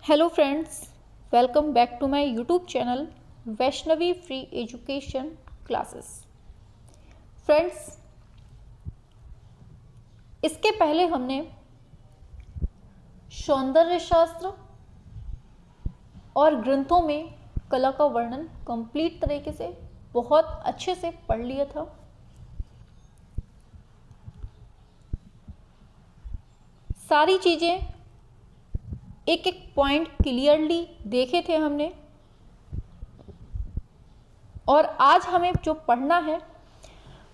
Hello friends, welcome back to my YouTube channel Vaishnavi free education classes. Friends, इसके पहले हमने सौंदर्य शास्त्र और ग्रंथों में कला का वर्णन कंप्लीट तरीके से बहुत अच्छे से पढ़ लिया था। सारी चीज़ें एक एक पॉइंट क्लियरली देखे थे हमने। और आज हमें जो पढ़ना है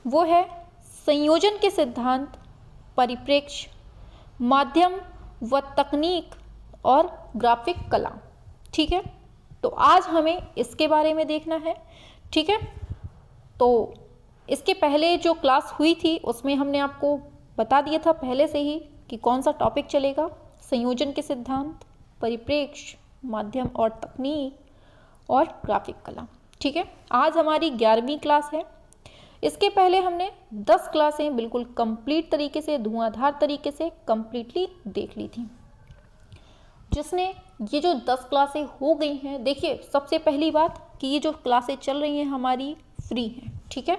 वो है संयोजन के सिद्धांत, परिप्रेक्ष्य, माध्यम व तकनीक और ग्राफिक कला। ठीक है, तो आज हमें इसके बारे में देखना है। ठीक है, तो इसके पहले जो क्लास हुई थी उसमें हमने आपको बता दिया था पहले से ही कि कौन सा टॉपिक चलेगा। संयोजन के सिद्धांत, परिप्रेक्ष्य, माध्यम और तकनीक और ग्राफिक कला। ठीक है, आज हमारी 11वीं क्लास है। इसके पहले हमने 10 क्लासें बिल्कुल कंप्लीट तरीके से, धुआंधार तरीके से कंप्लीटली देख ली थी। जिसने ये जो 10 क्लासें हो गई हैं, देखिए सबसे पहली बात कि ये जो क्लासें चल रही हैं हमारी फ्री हैं। ठीक है,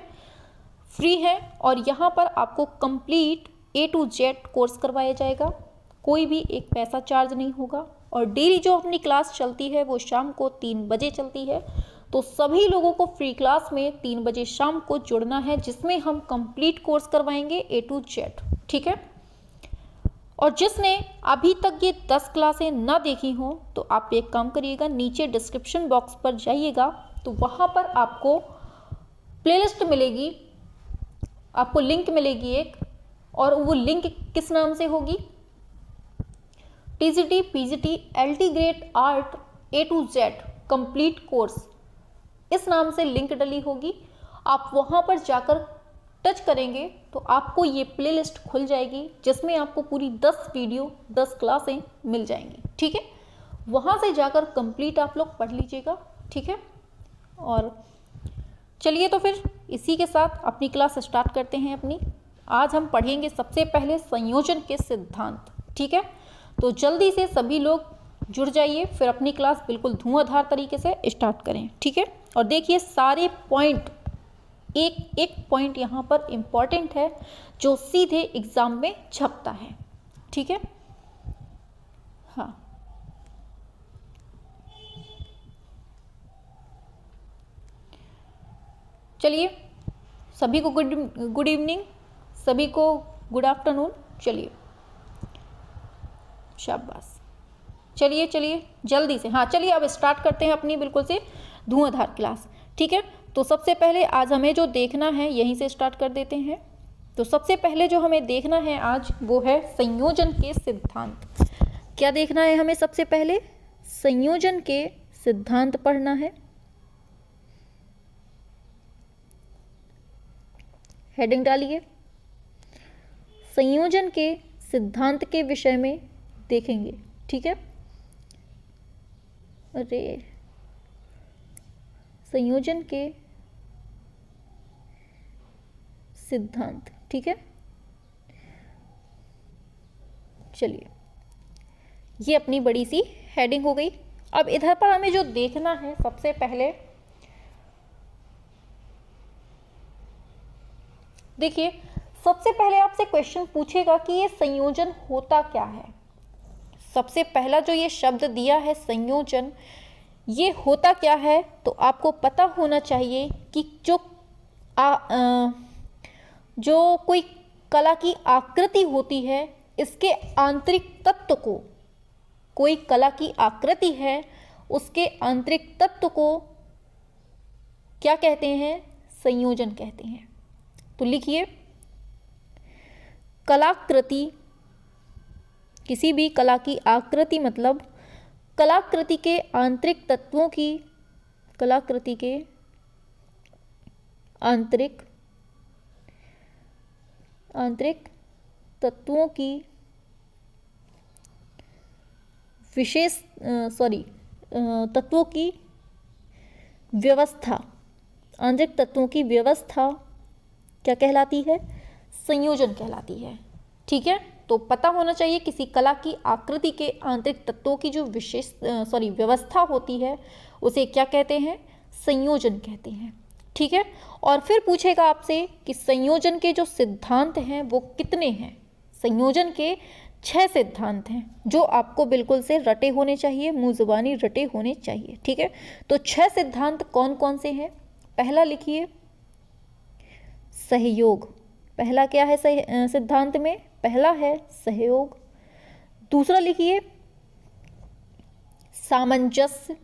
फ्री है और यहाँ पर आपको complete A to Z course करवाया जाएगा। कोई भी एक पैसा चार्ज नहीं होगा और डेली जो अपनी क्लास चलती है वो शाम को 3 बजे चलती है। तो सभी लोगों को फ्री क्लास में 3 बजे शाम को जुड़ना है, जिसमें हम कंप्लीट कोर्स करवाएंगे A to Z। ठीक है, और जिसने अभी तक ये 10 क्लासें ना देखी हो तो आप एक काम करिएगा, नीचे डिस्क्रिप्शन बॉक्स पर जाइएगा तो वहाँ पर आपको प्लेलिस्ट मिलेगी, आपको लिंक मिलेगी एक, और वो लिंक किस नाम से होगी? TGT, PGT, LT grade art A to Z complete course, इस नाम से लिंक डली होगी। आप वहाँ पर जाकर टच करेंगे तो आपको ये प्लेलिस्ट खुल जाएगी, जिसमें आपको पूरी 10 वीडियो, 10 क्लासें मिल जाएंगी। ठीक है, वहाँ से जाकर कंप्लीट आप लोग पढ़ लीजिएगा। ठीक है, और चलिए तो फिर इसी के साथ अपनी क्लास स्टार्ट करते हैं अपनी। आज हम पढ़ेंगे सबसे पहले संयोजन के सिद्धांत। ठीक है, तो जल्दी से सभी लोग जुड़ जाइए, फिर अपनी क्लास बिल्कुल धुआंधार तरीके से स्टार्ट करें। ठीक है, और देखिए सारे पॉइंट, एक एक पॉइंट यहाँ पर इम्पॉर्टेंट है जो सीधे एग्जाम में छपता है। ठीक है, हाँ, चलिए सभी को गुड इवनिंग, सभी को गुड आफ्टरनून। चलिए, शाबाश, चलिए चलिए जल्दी से, हाँ चलिए अब स्टार्ट करते हैं अपनी बिल्कुल से धुआंधार क्लास। ठीक है, तो सबसे पहले आज हमें जो देखना है यहीं से स्टार्ट कर देते हैं। तो सबसे पहले जो हमें देखना है आज वो है संयोजन के सिद्धांत। क्या देखना है हमें? सबसे पहले संयोजन के सिद्धांत पढ़ना है। हेडिंग डालिए, संयोजन के सिद्धांत के विषय में देखेंगे। ठीक है, अरे संयोजन के सिद्धांत। ठीक है, चलिए ये अपनी बड़ी सी हेडिंग हो गई। अब इधर पर हमें जो देखना है सबसे पहले, देखिए सबसे पहले आपसे क्वेश्चन पूछेगा कि ये संयोजन होता क्या है। सबसे पहला जो ये शब्द दिया है संयोजन, ये होता क्या है? तो आपको पता होना चाहिए कि जो कोई कला की आकृति होती है, इसके आंतरिक तत्व को, कोई कला की आकृति है उसके आंतरिक तत्व को क्या कहते हैं? संयोजन कहते हैं। तो लिखिए, कलाकृति, किसी भी कला की आकृति मतलब कलाकृति के आंतरिक तत्वों की, कलाकृति के आंतरिक तत्वों की तत्वों की व्यवस्था, आंतरिक तत्वों की व्यवस्था क्या कहलाती है? संयोजन कहलाती है। ठीक है, तो पता होना चाहिए किसी कला की आकृति के आंतरिक तत्वों की जो व्यवस्था होती है उसे क्या कहते हैं, संयोजन कहते हैं। ठीक है, और फिर पूछेगा आपसे कि संयोजन के जो सिद्धांत हैं वो कितने हैं। संयोजन के 6 सिद्धांत हैं जो आपको बिल्कुल से रटे होने चाहिए, मुंह जुबानी रटे होने चाहिए। ठीक है, तो 6 सिद्धांत कौन कौन से हैं। पहला लिखिए सहयोग। पहला क्या है सिद्धांत में, पहला है सहयोग। दूसरा लिखिए सामंजस्य।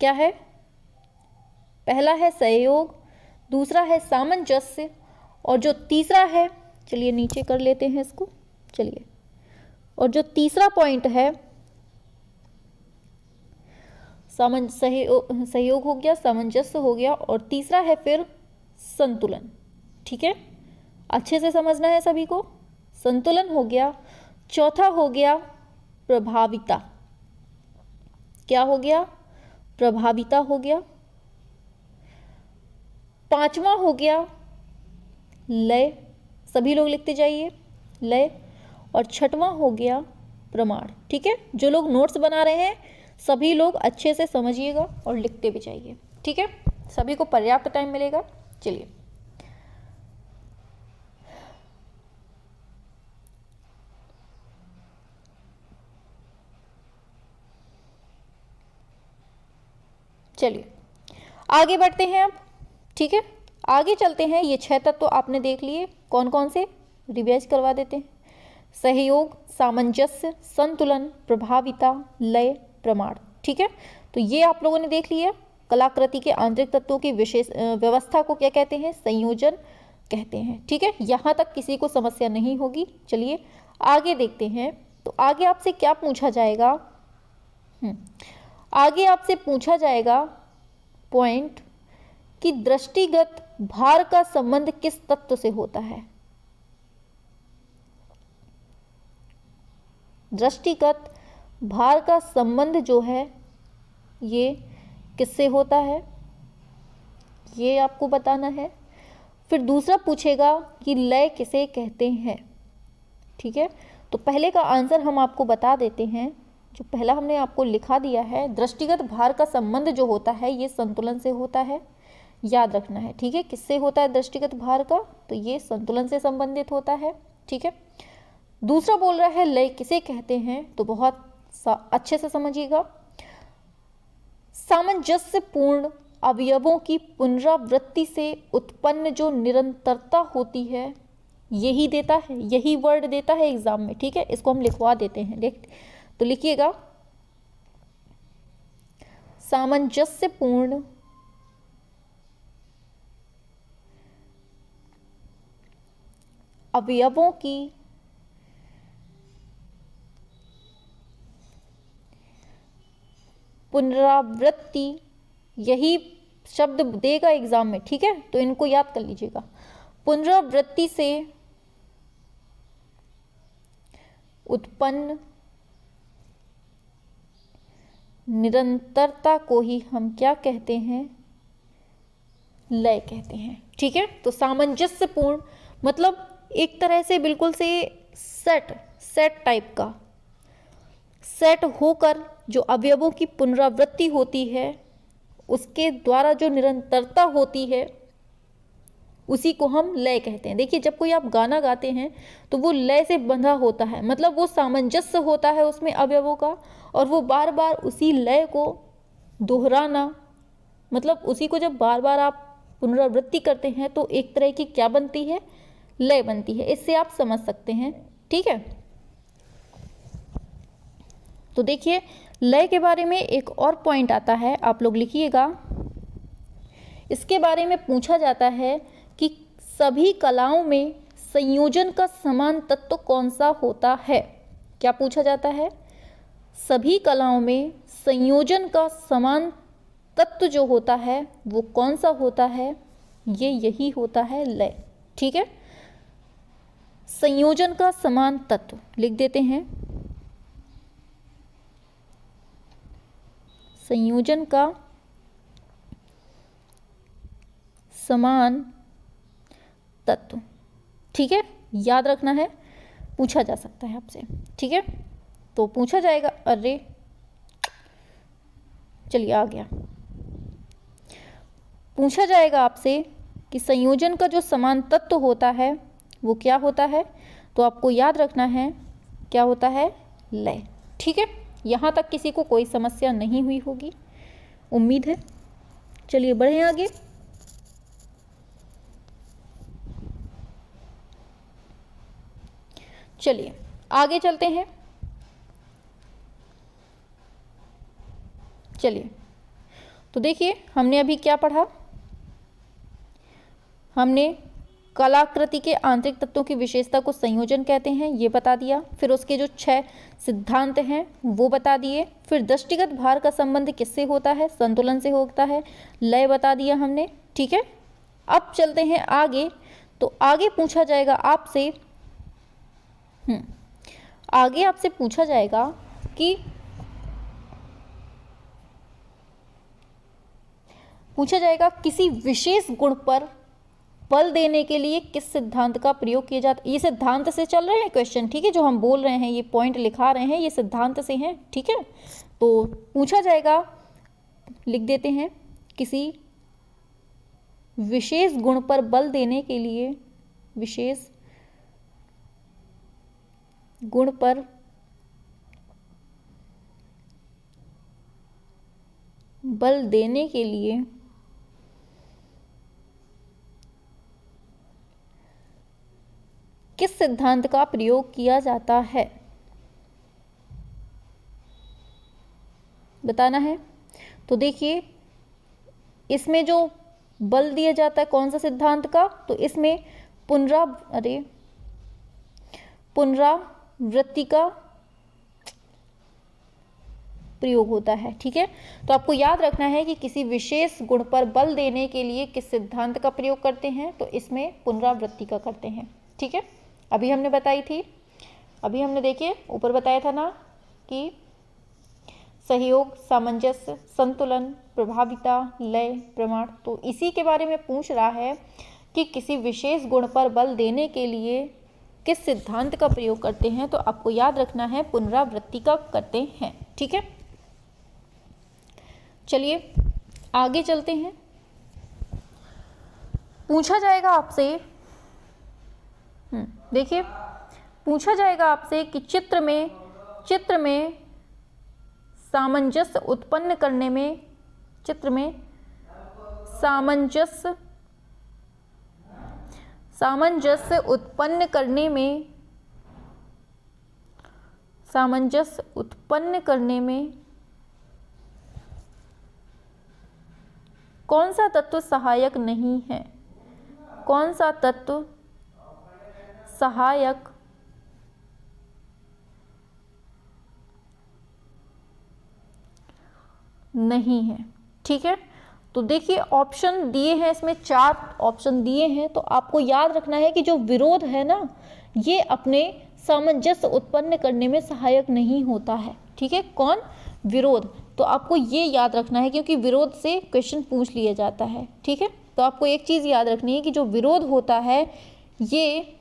क्या है, पहला है सहयोग, दूसरा है सामंजस्य, और जो तीसरा है, चलिए नीचे कर लेते हैं इसको, चलिए, और जो तीसरा पॉइंट है सहयोग हो गया, सामंजस्य हो गया, और तीसरा है फिर संतुलन। ठीक है, अच्छे से समझना है सभी को। संतुलन हो गया, चौथा हो गया प्रभाविता। क्या हो गया, प्रभाविता हो गया। पांचवा हो गया लय, सभी लोग लिखते जाइए लय, और छठवां हो गया प्रमाण। ठीक है, जो लोग नोट्स बना रहे हैं सभी लोग अच्छे से समझिएगा और लिखते भी जाइए। ठीक है, सभी को पर्याप्त टाइम मिलेगा। चलिए, आगे बढ़ते हैं अब। ठीक है, आगे चलते हैं। ये 6 तत्व तो आपने देख लिए, कौन कौन से, रिवाइज करवा देते हैं। सहयोग, सामंजस्य, संतुलन, प्रभाविता, लय, प्रमाण। ठीक है, तो ये आप लोगों ने देख लिया। कलाकृति के आंतरिक तत्वों की विशेष व्यवस्था को क्या कहते हैं, संयोजन कहते हैं। ठीक है, यहाँ तक किसी को समस्या नहीं होगी। चलिए आगे देखते हैं। तो आगे आपसे क्या पूछा जाएगा, आगे आपसे पूछा जाएगा पॉइंट कि दृष्टिगत भार का संबंध किस तत्व से होता है। दृष्टिगत भार का संबंध जो है ये किससे होता है, ये आपको बताना है। फिर दूसरा पूछेगा कि लय किसे कहते हैं। ठीक है, तो पहले का आंसर हम आपको बता देते हैं। जो पहला हमने आपको लिखा दिया है, दृष्टिगत भार का संबंध जो होता है ये संतुलन से होता है, याद रखना है। ठीक है, किससे होता है दृष्टिगत भार का, तो ये संतुलन से संबंधित होता है। ठीक है, दूसरा बोल रहा है लय किसे कहते हैं, तो बहुत अच्छे से समझिएगा। सामंजस्यपूर्ण अवयवों की पुनरावृत्ति से उत्पन्न जो निरंतरता होती है, यही देता है, यही वर्ड देता है एग्जाम में। ठीक है, इसको हम लिखवा देते हैं, तो लिखिएगा सामंजस्यपूर्ण अवयवों की पुनरावृत्ति, यही शब्द देगा एग्जाम में। ठीक है, तो इनको याद कर लीजिएगा। पुनरावृत्ति से उत्पन्न निरंतरता को ही हम क्या कहते हैं, लय कहते हैं। ठीक है, तो सामंजस्यपूर्ण मतलब एक तरह से बिल्कुल से सेट टाइप का, सेट होकर जो अवयवों की पुनरावृत्ति होती है उसके द्वारा जो निरंतरता होती है उसी को हम लय कहते हैं। देखिए, जब कोई आप गाना गाते हैं तो वो लय से बंधा होता है, मतलब वो सामंजस्य होता है उसमें अवयवों का, और वो बार बार उसी लय को दोहराना, मतलब उसी को जब बार बार आप पुनरावृत्ति करते हैं तो एक तरह की क्या बनती है, लय बनती है। इससे आप समझ सकते हैं। ठीक है, तो देखिए लय के बारे में एक और पॉइंट आता है, आप लोग लिखिएगा। इसके बारे में पूछा जाता है कि सभी कलाओं में संयोजन का समान तत्व कौन सा होता है। क्या पूछा जाता है, सभी कलाओं में संयोजन का समान तत्व जो होता है वो कौन सा होता है, ये यही होता है लय। ठीक है, संयोजन का समान तत्व लिख देते हैं, संयोजन का समान तत्व। ठीक है, याद रखना है, पूछा जा सकता है आपसे, ठीक है। तो पूछा जाएगा, अरे चलिए आ गया, पूछा जाएगा आपसे कि संयोजन का जो समान तत्व होता है वो क्या होता है, तो आपको याद रखना है क्या होता है, लय, ठीक है। यहाँ तक किसी को कोई समस्या नहीं हुई होगी, उम्मीद है। चलिए बढ़ें आगे। चलिए आगे चलते हैं। चलिए तो देखिए हमने अभी क्या पढ़ा, हमने कलाकृति के आंतरिक तत्वों की विशेषता को संयोजन कहते हैं ये बता दिया, फिर उसके जो 6 सिद्धांत हैं वो बता दिए, फिर दृष्टिगत भार का संबंध किससे होता है, संतुलन से होता है, लय बता दिया हमने, ठीक है। अब चलते हैं आगे। तो आगे पूछा जाएगा आपसे, आगे आपसे पूछा जाएगा कि किसी विशेष गुण पर बल देने के लिए किस सिद्धांत का प्रयोग किया जाता है। ये सिद्धांत से चल रहे हैं क्वेश्चन, ठीक है, जो हम बोल रहे हैं, ये पॉइंट लिखा रहे हैं, ये सिद्धांत से हैं, ठीक है। तो पूछा जाएगा, लिख देते हैं, किसी विशेष गुण पर बल देने के लिए, विशेष गुण पर बल देने के लिए किस सिद्धांत का प्रयोग किया जाता है, बताना है। तो देखिए इसमें जो बल दिया जाता है कौन सा सिद्धांत का, तो इसमें पुनरावृत्ति का प्रयोग होता है, ठीक है। तो आपको याद रखना है कि किसी विशेष गुण पर बल देने के लिए किस सिद्धांत का प्रयोग करते हैं, तो इसमें पुनरावृत्ति का करते हैं, ठीक है। अभी हमने बताई थी, अभी हमने देखिए ऊपर बताया था ना कि सहयोग, सामंजस्य, संतुलन, प्रभाविता, लय, प्रमाण, तो इसी के बारे में पूछ रहा है कि किसी विशेष गुण पर बल देने के लिए किस सिद्धांत का प्रयोग करते हैं, तो आपको याद रखना है पुनरावृत्ति का करते हैं, ठीक है। चलिए आगे चलते हैं। पूछा जाएगा आपसे, देखिए पूछा जाएगा आपसे कि चित्र में सामंजस्य उत्पन्न करने में, चित्र में सामंजस्य उत्पन्न करने में कौन सा तत्व सहायक नहीं है, कौन सा तत्व सहायक नहीं है, ठीक है। तो देखिए ऑप्शन दिए हैं, इसमें 4 ऑप्शन दिए हैं, तो आपको याद रखना है कि जो विरोध है ना, ये अपने सामंजस्य उत्पन्न करने में सहायक नहीं होता है, ठीक है। कौन, विरोध, तो आपको ये याद रखना है क्योंकि विरोध से क्वेश्चन पूछ लिया जाता है, ठीक है। तो आपको एक चीज़ याद रखनी है कि जो विरोध होता है ये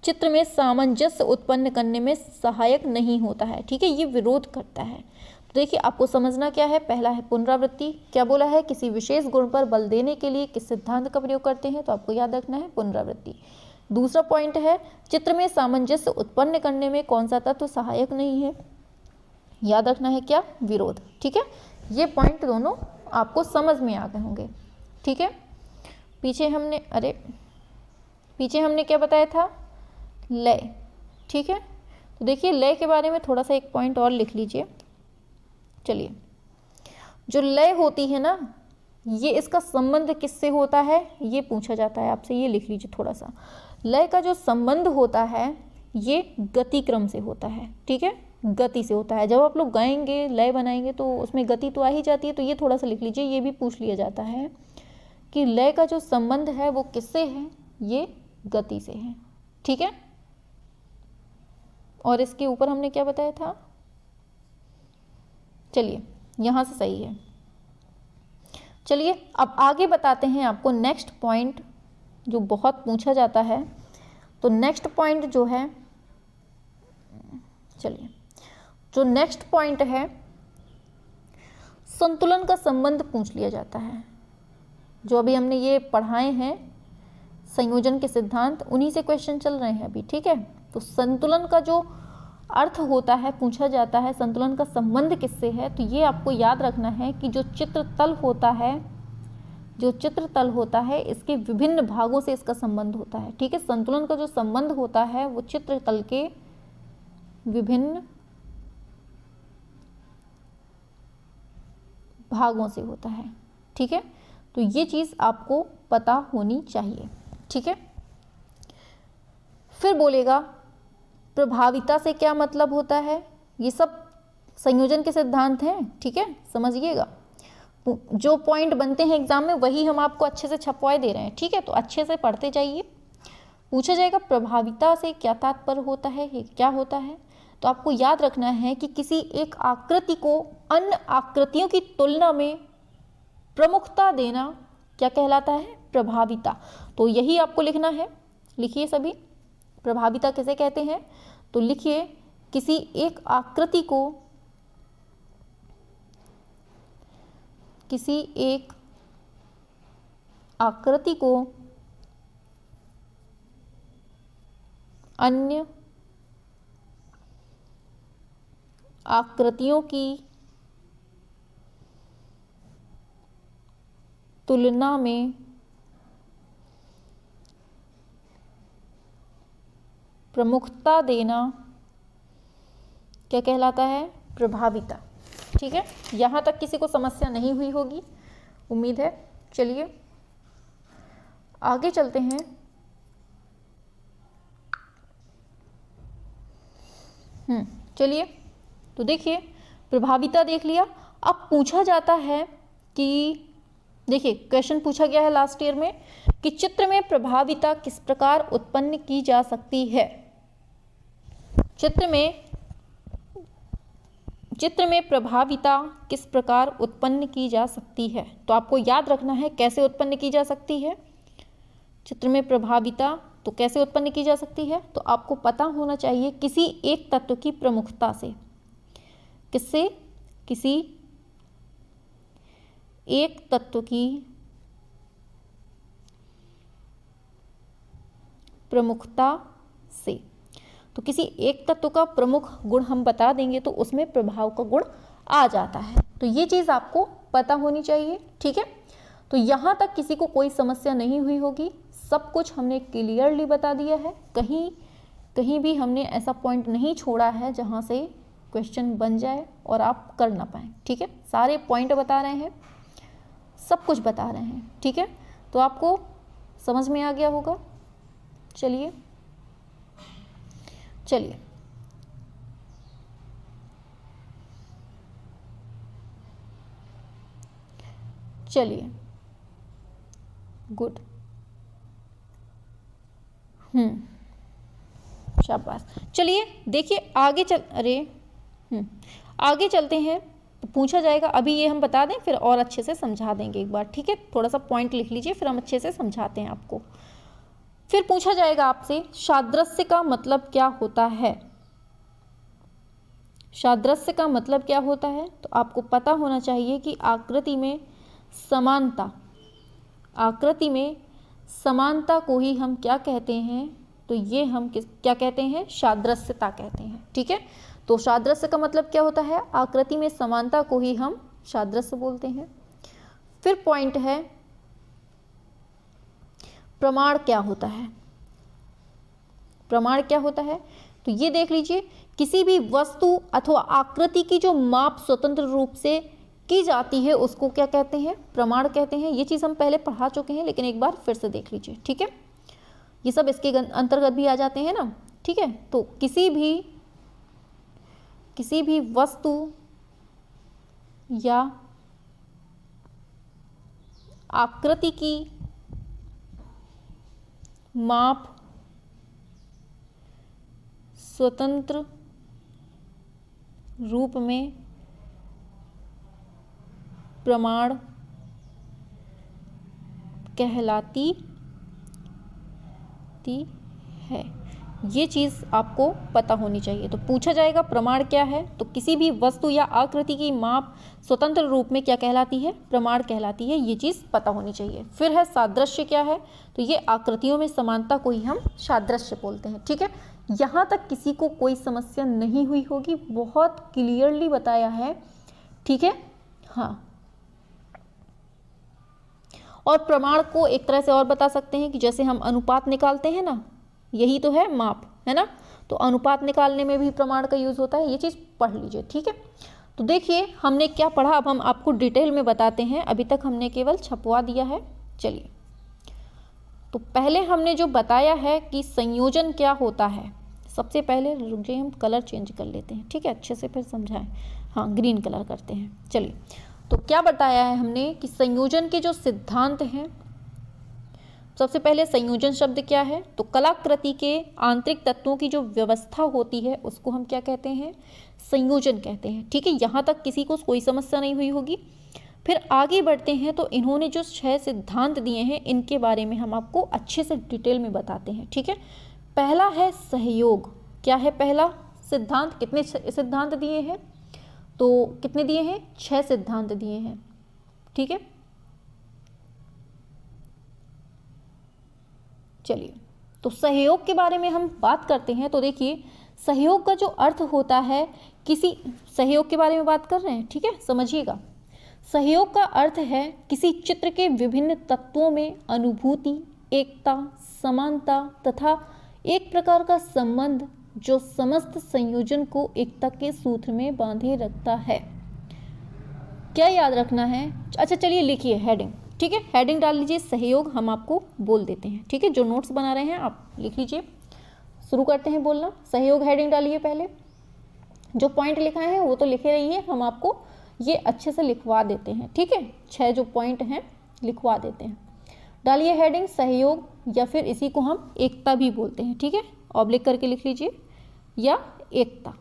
चित्र में सामंजस्य उत्पन्न करने में सहायक नहीं होता है, ठीक है, ये विरोध करता है। तो देखिए आपको समझना क्या है, पहला है पुनरावृत्ति, क्या बोला है, किसी विशेष गुण पर बल देने के लिए किस सिद्धांत का प्रयोग करते हैं, तो आपको याद रखना है पुनरावृत्ति। दूसरा पॉइंट है चित्र में सामंजस्य उत्पन्न करने में कौन सा तत्व सहायक नहीं है, याद रखना है क्या, विरोध, ठीक है। ये पॉइंट दोनों आपको समझ में आ गए होंगे, ठीक है। पीछे हमने क्या बताया था, लय, ठीक है। तो देखिए लय के बारे में थोड़ा सा एक पॉइंट और लिख लीजिए। चलिए जो लय होती है ना, ये इसका संबंध किससे होता है, ये पूछा जाता है आपसे, ये लिख लीजिए थोड़ा सा। लय का जो संबंध होता है ये गति क्रम से होता है, ठीक है, गति से होता है। जब आप लोग गाएंगे, लय बनाएंगे तो उसमें गति तो आ ही जाती है, तो ये थोड़ा सा लिख लीजिए। ये भी पूछ लिया जाता है कि लय का जो संबंध है वो किससे है, ये गति से है, ठीक है। और इसके ऊपर हमने क्या बताया था, चलिए यहाँ से सही है। चलिए अब आगे बताते हैं आपको नेक्स्ट पॉइंट जो बहुत पूछा जाता है, तो नेक्स्ट पॉइंट जो है, चलिए जो नेक्स्ट पॉइंट है, संतुलन का संबंध पूछ लिया जाता है। जो अभी हमने ये पढ़ाए हैं संयोजन के सिद्धांत, उन्हीं से क्वेश्चन चल रहे हैं अभी, ठीक है। तो संतुलन का जो अर्थ होता है पूछा जाता है, संतुलन का संबंध किससे है, तो ये आपको याद रखना है कि जो चित्रतल होता है, जो चित्रतल होता है इसके विभिन्न भागों से इसका संबंध होता है, ठीक है। संतुलन का जो संबंध होता है वो चित्रतल के विभिन्न भागों से होता है, ठीक है। तो ये चीज़ आपको पता होनी चाहिए, ठीक है। फिर बोलेगा प्रभाविता से क्या मतलब होता है, ये सब संयोजन के सिद्धांत हैं, ठीक है, समझिएगा। जो पॉइंट बनते हैं एग्जाम में वही हम आपको अच्छे से छपवाए दे रहे हैं, ठीक है। तो अच्छे से पढ़ते जाइए। पूछा जाएगा प्रभाविता से क्या तात्पर्य होता है, ये क्या होता है, तो आपको याद रखना है कि किसी एक आकृति को अन्य आकृतियों की तुलना में प्रमुखता देना क्या कहलाता है, प्रभाविता। तो यही आपको लिखना है, लिखिए सभी, प्रभाविता किसे कहते हैं, तो लिखिए किसी एक आकृति को, किसी एक आकृति को अन्य आकृतियों की तुलना में प्रमुखता देना क्या कहलाता है, प्रभाविता, ठीक है। यहाँ तक किसी को समस्या नहीं हुई होगी, उम्मीद है। चलिए आगे चलते हैं। चलिए तो देखिए प्रभाविता देख लिया। अब पूछा जाता है कि देखिए क्वेश्चन पूछा गया है लास्ट ईयर में कि चित्र में प्रभाविता किस प्रकार उत्पन्न की जा सकती है। चित्र में प्रभाविता किस प्रकार उत्पन्न की जा सकती है, तो आपको याद रखना है कैसे उत्पन्न की जा सकती है। चित्र में प्रभाविता तो कैसे उत्पन्न की जा सकती है, तो आपको पता होना चाहिए किसी एक तत्व की प्रमुखता से। किससे, किसी एक तत्व की प्रमुखता से। तो किसी एक तत्व का प्रमुख गुण हम बता देंगे तो उसमें प्रभाव का गुण आ जाता है। तो ये चीज़ आपको पता होनी चाहिए, ठीक है। तो यहाँ तक किसी को कोई समस्या नहीं हुई होगी, सब कुछ हमने क्लियरली बता दिया है। कहीं भी हमने ऐसा पॉइंट नहीं छोड़ा है जहाँ से क्वेश्चन बन जाए और आप कर ना पाएँ, ठीक है। सारे पॉइंट बता रहे हैं, सब कुछ बता रहे हैं, ठीक है। तो आपको समझ में आ गया होगा। चलिए चलिए चलिए गुड, शाबाश। चलिए देखिए आगे आगे चलते हैं। तो पूछा जाएगा, अभी ये हम बता दें फिर और अच्छे से समझा देंगे एक बार, ठीक है। थोड़ा सा पॉइंट लिख लीजिए फिर हम अच्छे से समझाते हैं आपको। फिर पूछा जाएगा आपसे सादृश्य का मतलब क्या होता है। सादृश्य का मतलब क्या होता है, तो आपको पता होना चाहिए कि आकृति में समानता को ही हम क्या कहते हैं, तो ये हम क्या कहते हैं, सादृश्यता कहते हैं, ठीक है। तो सादृश्य का मतलब क्या होता है, आकृति में समानता को ही हम सादृश्य बोलते हैं। फिर पॉइंट है प्रमाण क्या होता है। प्रमाण क्या होता है, तो ये देख लीजिए, किसी भी वस्तु अथवा आकृति की जो माप स्वतंत्र रूप से की जाती है उसको क्या कहते हैं, प्रमाण कहते हैं। ये चीज़ हम पहले पढ़ा चुके हैं लेकिन एक बार फिर से देख लीजिए, ठीक है। ये सब इसके अंतर्गत भी आ जाते हैं ना, ठीक है। तो किसी भी वस्तु या आकृति की माप स्वतंत्र रूप में प्रमाण कहलाती है। ये चीज़ आपको पता होनी चाहिए। तो पूछा जाएगा प्रमाण क्या है, तो किसी भी वस्तु या आकृति की माप स्वतंत्र रूप में क्या कहलाती है, प्रमाण कहलाती है। ये चीज़ पता होनी चाहिए। फिर है सादृश्य क्या है, तो ये आकृतियों में समानता को ही हम सादृश्य बोलते हैं। ठीक है, यहाँ तक किसी को कोई समस्या नहीं हुई होगी, बहुत क्लियरली बताया है। ठीक है, हाँ। और प्रमाण को एक तरह से और बता सकते हैं कि जैसे हम अनुपात निकालते हैं ना, यही तो है माप, है ना, तो अनुपात निकालने में भी प्रमाण का यूज होता है। ये चीज़ पढ़ लीजिए। ठीक है, तो देखिए हमने क्या पढ़ा, अब हम आपको डिटेल में बताते हैं। अभी तक हमने केवल छपवा दिया है। चलिए, तो पहले हमने जो बताया है कि संयोजन क्या होता है, सबसे पहले रुक जाइए, हम कलर चेंज कर लेते हैं। ठीक है, अच्छे से फिर समझाएं। हाँ, ग्रीन कलर करते हैं। चलिए, तो क्या बताया है हमने कि संयोजन के जो सिद्धांत हैं, सबसे पहले संयोजन शब्द क्या है, तो कलाकृति के आंतरिक तत्वों की जो व्यवस्था होती है उसको हम क्या कहते हैं, संयोजन कहते हैं। ठीक है, यहाँ तक किसी को कोई समस्या नहीं हुई होगी। फिर आगे बढ़ते हैं, तो इन्होंने जो 6 सिद्धांत दिए हैं इनके बारे में हम आपको अच्छे से डिटेल में बताते हैं। ठीक है, पहला है सहयोग। क्या है पहला सिद्धांत, कितने सिद्धांत दिए हैं, तो कितने दिए हैं, 6 सिद्धांत दिए हैं। ठीक है, चलिए, तो सहयोग के बारे में हम बात करते हैं। तो देखिए, सहयोग का जो अर्थ होता है, किसी सहयोग के बारे में बात कर रहे हैं। ठीक है, समझिएगा, सहयोग का अर्थ है किसी चित्र के विभिन्न तत्वों में अनुभूति, एकता, समानता तथा एक प्रकार का संबंध जो समस्त संयोजन को एकता के सूत्र में बांधे रखता है। क्या याद रखना है, अच्छा चलिए लिखिए हेडिंग। ठीक है, हेडिंग डाल लीजिए सहयोग, हम आपको बोल देते हैं। ठीक है, जो नोट्स बना रहे हैं आप लिख लीजिए। शुरू करते हैं बोलना। सहयोग हेडिंग डालिए, पहले जो पॉइंट लिखा है वो तो लिखे रहिए, हम आपको ये अच्छे से लिखवा देते हैं। ठीक है, 6 जो पॉइंट हैं लिखवा देते हैं। डालिए हेडिंग सहयोग, या फिर इसी को हम एकता भी बोलते हैं। ठीक है, ऑब्लिक करके लिख लीजिए, या एकता,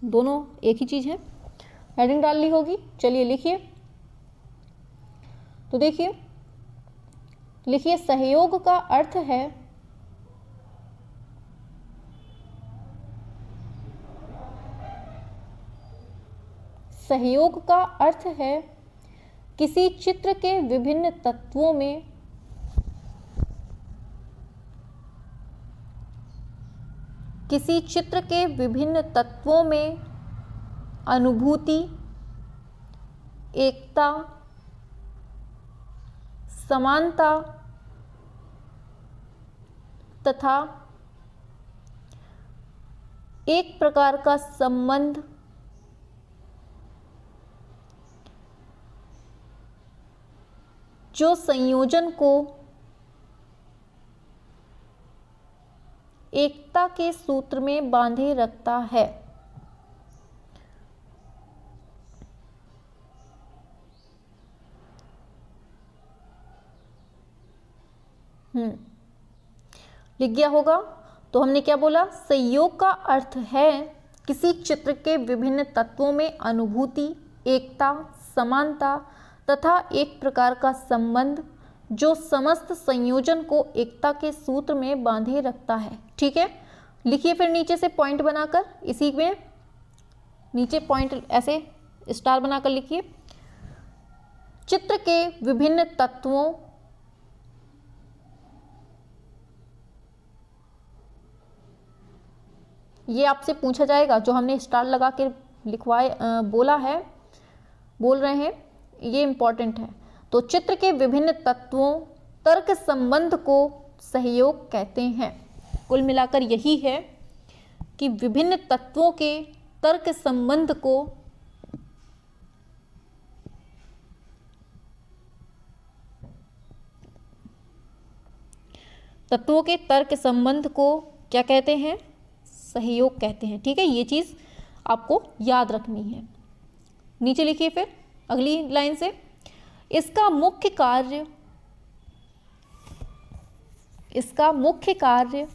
दोनों एक ही चीज़ है। हेडिंग डाल ली होगी, चलिए लिखिए। तो देखिए, लिखिए सहयोग का अर्थ है सहयोग का अर्थ है किसी चित्र के विभिन्न तत्वों में अनुभूति, एकता, समानता तथा एक प्रकार का संबंध जो संयोजन को एकता के सूत्र में बांधे रखता है। लिख गया होगा। तो हमने क्या बोला, संयोग का अर्थ है किसी चित्र के विभिन्न तत्वों में अनुभूति, एकता, समानता तथा एक प्रकार का संबंध जो समस्त संयोजन को एकता के सूत्र में बांधे रखता है। ठीक है, लिखिए फिर नीचे से पॉइंट बनाकर, इसी में नीचे पॉइंट ऐसे स्टार बनाकर लिखिए। चित्र के विभिन्न तत्वों ये आपसे पूछा जाएगा, जो हमने स्टार लगा के लिखवाए बोल रहे हैं, ये इंपॉर्टेंट है। तो चित्र के विभिन्न तत्वों तर्क संबंध को सहयोग कहते हैं। कुल मिलाकर यही है कि विभिन्न तत्वों के तर्क संबंध को क्या कहते हैं, सहयोग कहते हैं। ठीक है, ये चीज़ आपको याद रखनी है। नीचे लिखिए फिर अगली लाइन से, इसका मुख्य कार्य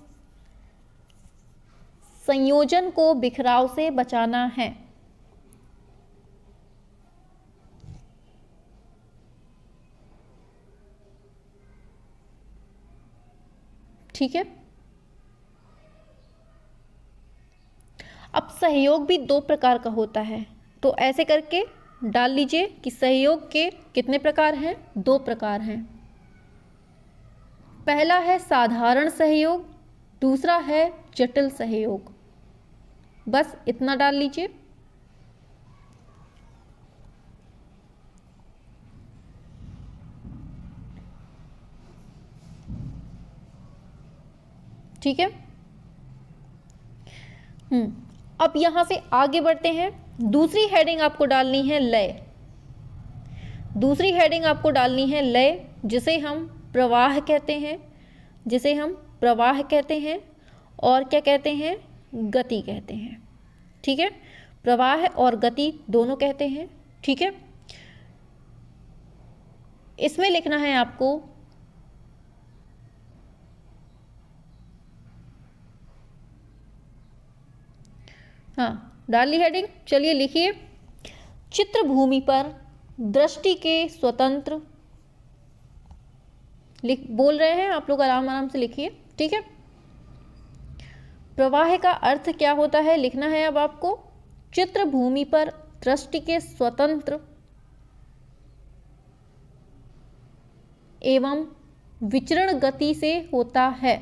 संयोजन को बिखराव से बचाना है। ठीक है, अब सहयोग भी दो प्रकार का होता है, तो ऐसे करके डाल लीजिए कि सहयोग के कितने प्रकार हैं, दो प्रकार हैं। पहला है साधारण सहयोग, दूसरा है जटिल सहयोग। बस इतना डाल लीजिए। ठीक है। अब यहां से आगे बढ़ते हैं। दूसरी हेडिंग आपको डालनी है लय। दूसरी हेडिंग आपको डालनी है लय, जिसे हम प्रवाह कहते हैं, जिसे हम प्रवाह कहते हैं और क्या कहते हैं, गति कहते हैं। ठीक है, प्रवाह और गति दोनों कहते हैं। ठीक है, इसमें लिखना है आपको डाल ली हेडिंग। चलिए लिखिए, चित्रभूमि पर दृष्टि के स्वतंत्र। बोल रहे हैं आप लोग, आराम आराम से लिखिए। ठीक है, प्रवाह का अर्थ क्या होता है लिखना है अब आपको, चित्रभूमि पर दृष्टि के स्वतंत्र एवं विचरण गति से होता है।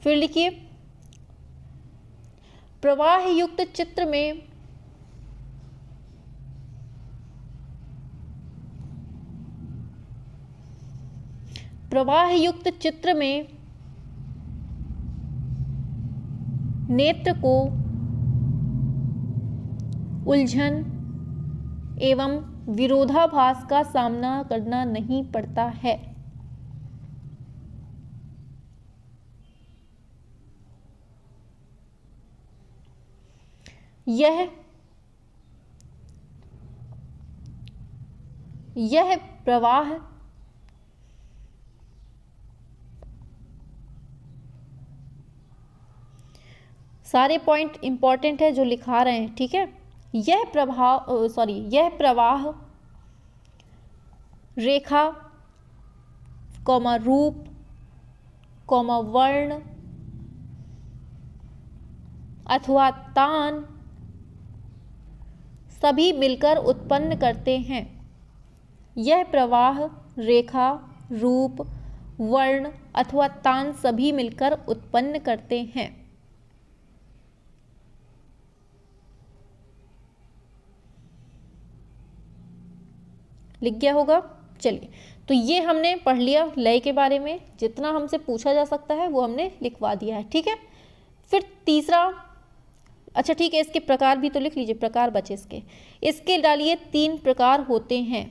फिर लिखिए, प्रवाह युक्त चित्र में प्रवाह युक्त चित्र में नेत्र को उलझन एवं विरोधाभास का सामना करना नहीं पड़ता है। यह प्रवाह सारे पॉइंट इंपॉर्टेंट है जो लिखा रहे हैं। ठीक है, यह प्रवाह रेखा कॉमा रूप कॉमा वर्ण अथवा तान सभी मिलकर उत्पन्न करते हैं। यह प्रवाह रेखा रूप वर्ण अथवा तान सभी मिलकर उत्पन्न करते हैं। लिख गया होगा। चलिए, तो ये हमने पढ़ लिया लय के बारे में, जितना हमसे पूछा जा सकता है वो हमने लिखवा दिया है। ठीक है, फिर तीसरा, अच्छा ठीक है, इसके प्रकार भी तो लिख लीजिए, प्रकार बचे इसके डालिए 3 प्रकार होते हैं।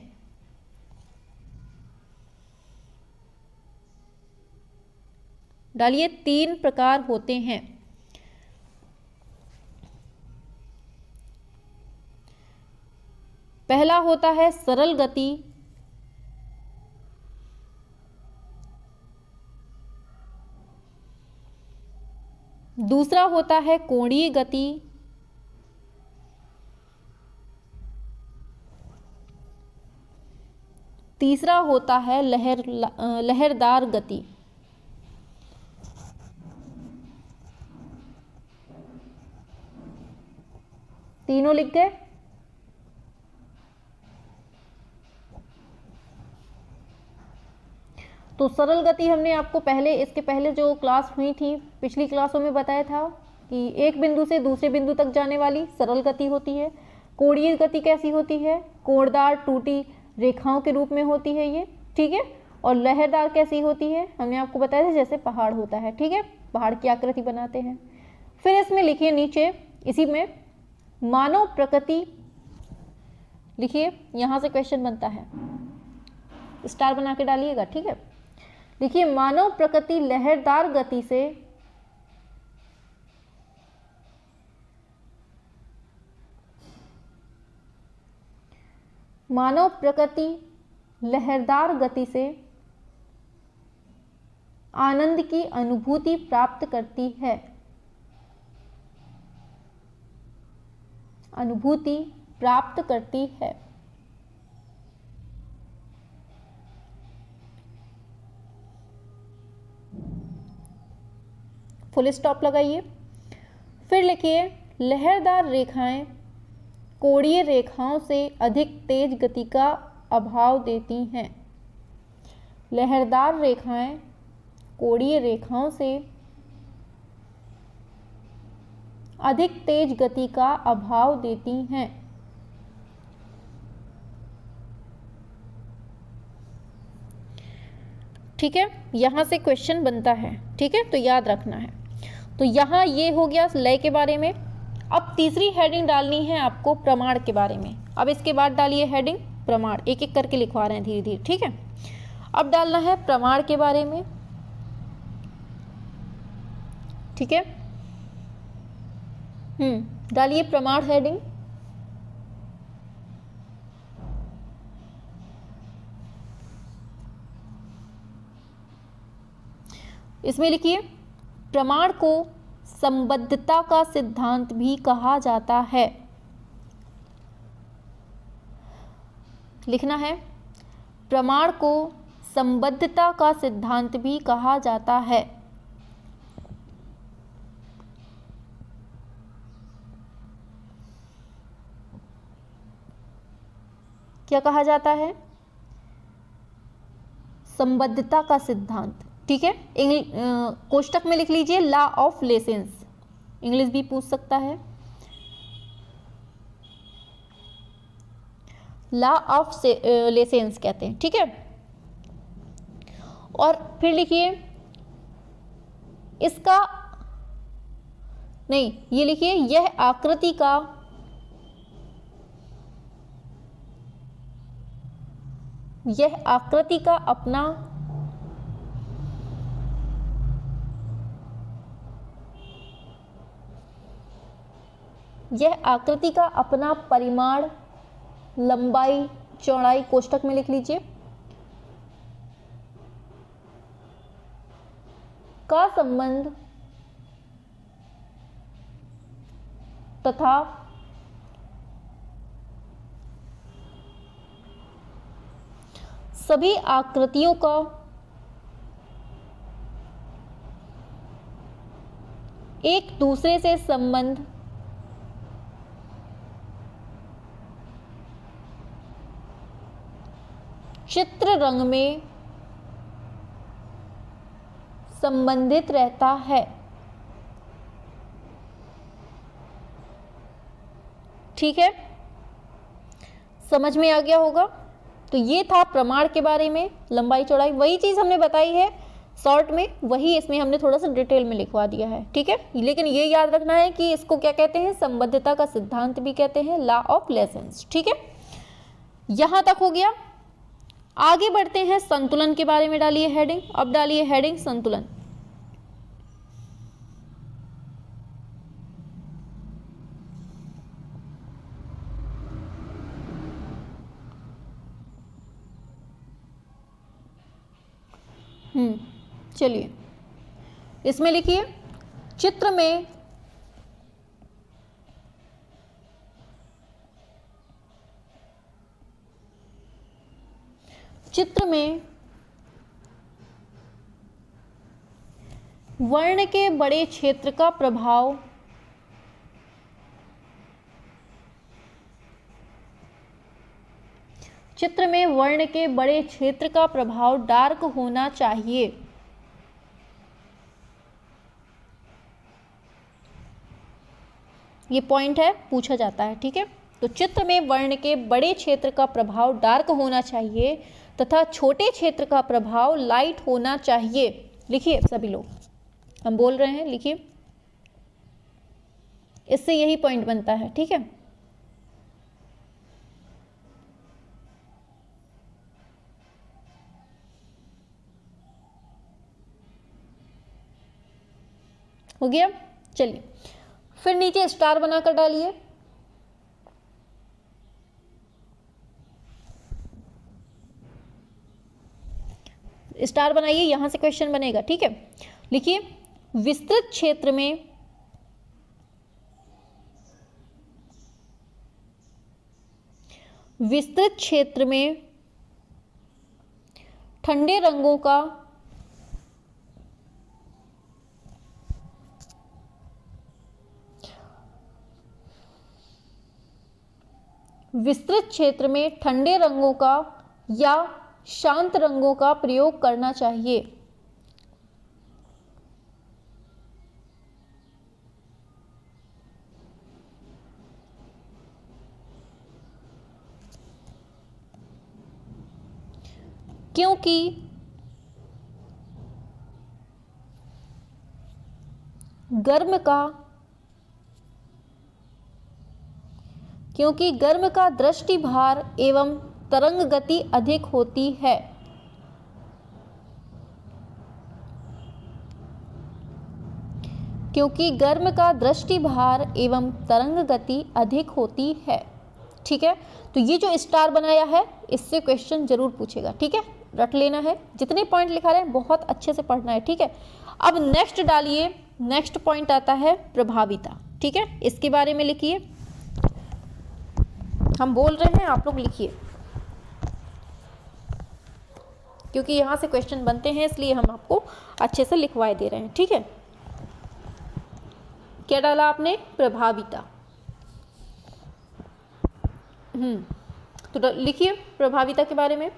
डालिए 3 प्रकार होते हैं। पहला होता है सरल गति, दूसरा होता है कोणीय गति, तीसरा होता है लहरदार गति। तीनों लिख गए। तो सरल गति हमने आपको इसके पहले जो क्लास हुई थी, पिछली क्लासों में बताया था कि एक बिंदु से दूसरे बिंदु तक जाने वाली सरल गति होती है। कोणीय गति कैसी होती है, कोणदार टूटी रेखाओं के रूप में होती है ये। ठीक है, और लहरदार कैसी होती है, हमने आपको बताया था जैसे पहाड़ होता है। ठीक है, पहाड़ की आकृति बनाते हैं। फिर इसमें लिखिए नीचे, इसी में मानव प्रकृति लिखिए, यहां से क्वेश्चन बनता है, स्टार बना के डालिएगा। ठीक है, देखिए, मानव प्रकृति लहरदार गति से आनंद की अनुभूति प्राप्त करती है। अनुभूति प्राप्त करती है। फुल स्टॉप लगाइए। फिर लिखिए लहरदार रेखाएं कोणीय रेखाओं से अधिक तेज गति का अभाव देती हैं। लहरदार रेखाएं कोणीय रेखाओं से अधिक तेज गति का अभाव देती हैं। ठीक है, यहां से क्वेश्चन बनता है। ठीक है, तो याद रखना है। तो यहां ये हो गया लय के बारे में। अब तीसरी हेडिंग डालनी है आपको प्रमाण के बारे में। अब इसके बाद डालिए हेडिंग प्रमाण, एक एक करके लिखवा रहे हैं धीरे धीरे। ठीक है, अब डालना है प्रमाण के बारे में। ठीक है, डालिए प्रमाण हेडिंग। इसमें लिखिए प्रमाण को संबद्धता का सिद्धांत भी कहा जाता है। लिखना है प्रमाण को संबद्धता का सिद्धांत भी कहा जाता है। क्या कहा जाता है? संबद्धता का सिद्धांत। ठीक है, कोष्टक में लिख लीजिए लॉ ऑफ लेसेंस, इंग्लिश भी पूछ सकता है। लॉ ऑफ लेसेंस कहते हैं। ठीक है, और फिर लिखिए इसका नहीं, ये लिखिए यह आकृति का अपना परिमाण, लंबाई, चौड़ाई, कोष्टक में लिख लीजिए, का संबंध तथा सभी आकृतियों का एक दूसरे से संबंध चित्र रंग में संबंधित रहता है। ठीक है, समझ में आ गया होगा। तो ये था प्रमाण के बारे में, लंबाई चौड़ाई, वही चीज हमने बताई है शॉर्ट में, वही इसमें हमने थोड़ा सा डिटेल में लिखवा दिया है। ठीक है, लेकिन ये याद रखना है कि इसको क्या कहते हैं? संबद्धता का सिद्धांत भी कहते हैं, लॉ ऑफ लेसेंस। ठीक है, यहां तक हो गया। आगे बढ़ते हैं संतुलन के बारे में। डालिए हेडिंग, अब डालिए हेडिंग संतुलन। चलिए इसमें लिखिए चित्र में वर्ण के बड़े क्षेत्र का प्रभाव डार्क होना चाहिए। ये पॉइंट है, पूछा जाता है। ठीक है, तो चित्र में वर्ण के बड़े क्षेत्र का प्रभाव डार्क होना चाहिए तथा छोटे क्षेत्र का प्रभाव लाइट होना चाहिए। लिखिए सभी लोग, हम बोल रहे हैं, लिखिए, इससे यही पॉइंट बनता है। ठीक है, हो गया। चलिए फिर नीचे स्टार बनाकर डालिए। स्टार बनाइए, यहां से क्वेश्चन बनेगा। ठीक है, लिखिए विस्तृत क्षेत्र में ठंडे रंगों का विस्तृत क्षेत्र में ठंडे रंगों का या शांत रंगों का प्रयोग करना चाहिए? क्योंकि गर्म का दृष्टि भार एवं तरंग गति अधिक होती है। क्योंकि गर्म का दृष्टि भार एवं तरंग गति अधिक होती है। ठीक है, तो ये जो स्टार बनाया है इससे क्वेश्चन जरूर पूछेगा। ठीक है, रट लेना है, जितने पॉइंट लिखा रहे हैं बहुत अच्छे से पढ़ना है। ठीक है, अब नेक्स्ट डालिए। नेक्स्ट पॉइंट आता है प्रभाविता। ठीक है, इसके बारे में लिखिए। हम बोल रहे हैं, आप लोग लिखिए, क्योंकि यहां से क्वेश्चन बनते हैं इसलिए हम आपको अच्छे से लिखवाए दे रहे हैं। ठीक है, क्या डाला आपने? प्रभाविता। तो लिखिए प्रभाविता के बारे में,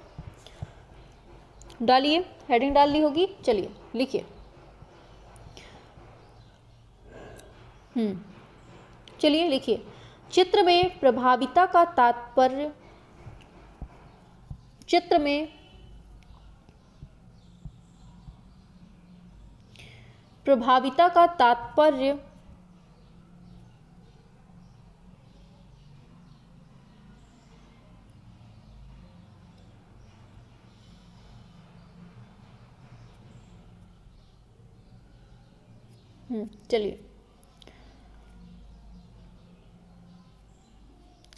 डालिए, हेडिंग डाल ली होगी। चलिए लिखिए। चलिए लिखिए। चित्र में प्रभाविता का तात्पर्य, चित्र में प्रभाविता का तात्पर्य चलिए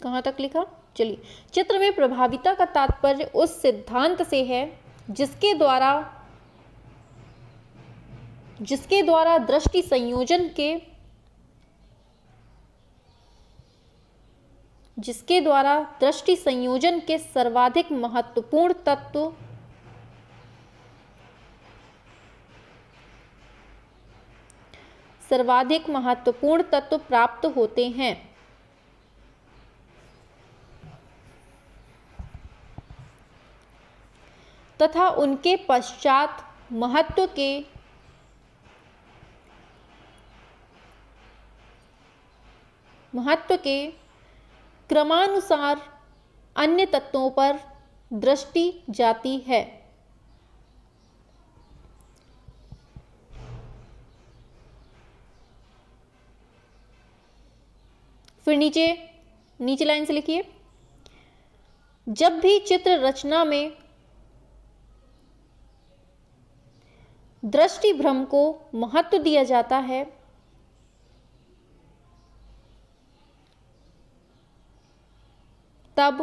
कहाँ तक लिखा? चलिए, चित्र में प्रभाविता का तात्पर्य उस सिद्धांत से है जिसके द्वारा दृष्टि संयोजन के सर्वाधिक महत्वपूर्ण तत्व प्राप्त होते हैं तथा उनके पश्चात महत्व के क्रमानुसार अन्य तत्वों पर दृष्टि जाती है। फिर नीचे लाइन से लिखिए। जब भी चित्र रचना में दृष्टि भ्रम को महत्व दिया जाता है तब